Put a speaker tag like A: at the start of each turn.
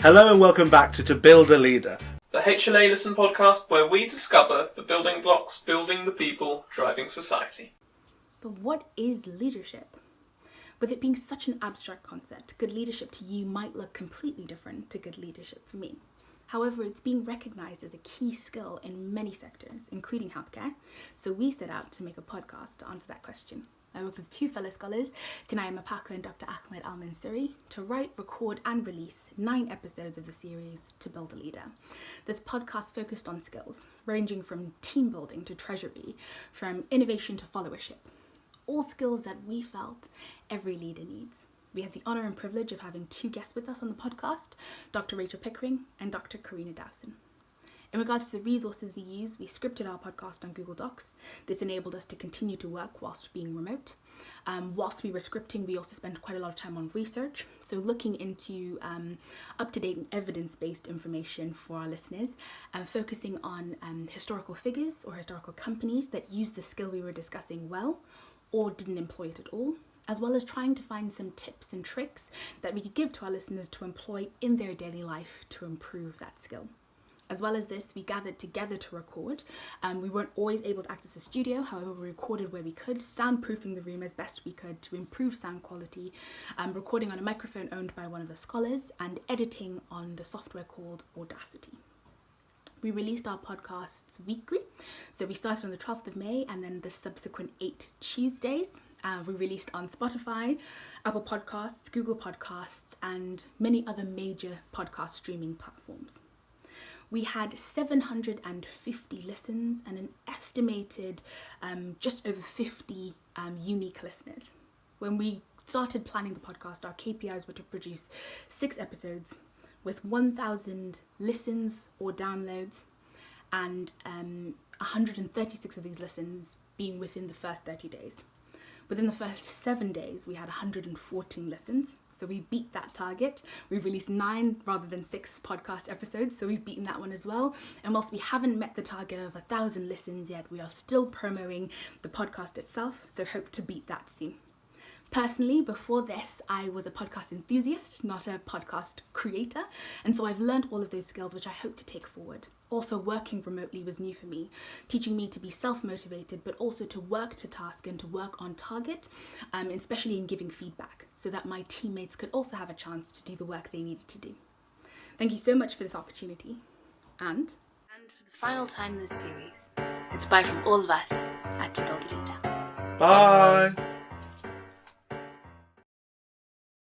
A: Hello and welcome back to Build a Leader,
B: the HLA Listen podcast where we discover the building blocks building the people driving society.
C: But what is leadership? With it being such an abstract concept, good leadership to you might look completely different to good leadership for me. However, it's being recognised as a key skill in many sectors, including healthcare, so we set out to make a podcast to answer that question. I work with two fellow scholars, Tanaya Mapaka and Dr. Ahmed Al-Mansuri, to write, record and release 9 episodes of the series To Build a Leader. This podcast focused on skills, ranging from team building to treasury, from innovation to followership. All skills that we felt every leader needs. We had the honour and privilege of having 2 guests with us on the podcast, Dr. Rachel Pickering and Dr. Karina Dowson. In regards to the resources we use, we scripted our podcast on Google Docs. This enabled us to continue to work whilst being remote. Whilst we were scripting, we also spent quite a lot of time on research. So looking into up-to-date and evidence-based information for our listeners, focusing on historical figures or historical companies that used the skill we were discussing well or didn't employ it at all, as well as trying to find some tips and tricks that we could give to our listeners to employ in their daily life to improve that skill. As well as this, we gathered together to record. We weren't always able to access a studio, however we recorded where we could, soundproofing the room as best we could to improve sound quality, recording on a microphone owned by one of the scholars, and editing on the software called Audacity. We released our podcasts weekly, so we started on the 12th of May and then the subsequent 8 Tuesdays. We released on Spotify, Apple Podcasts, Google Podcasts, and many other major podcast streaming platforms. We had 750 listens and an estimated just over 50 unique listeners. When we started planning the podcast, our KPIs were to produce 6 episodes with 1,000 listens or downloads and 136 of these listens being within the first 30 days. Within the first 7 days, we had 114 listens, so we beat that target. We've released 9 rather than 6 podcast episodes, so we've beaten that one as well. And whilst we haven't met the target of 1,000 listens yet, we are still promoting the podcast itself, so hope to beat that soon. Personally, before this, I was a podcast enthusiast, not a podcast creator, and so I've learned all of those skills which I hope to take forward. Also, working remotely was new for me, teaching me to be self-motivated, but also to work to task and to work on target, especially in giving feedback, so that my teammates could also have a chance to do the work they needed to do. Thank you so much for this opportunity, and for the final time in this series, it's bye from all of us at To Build a Leader.
A: Bye!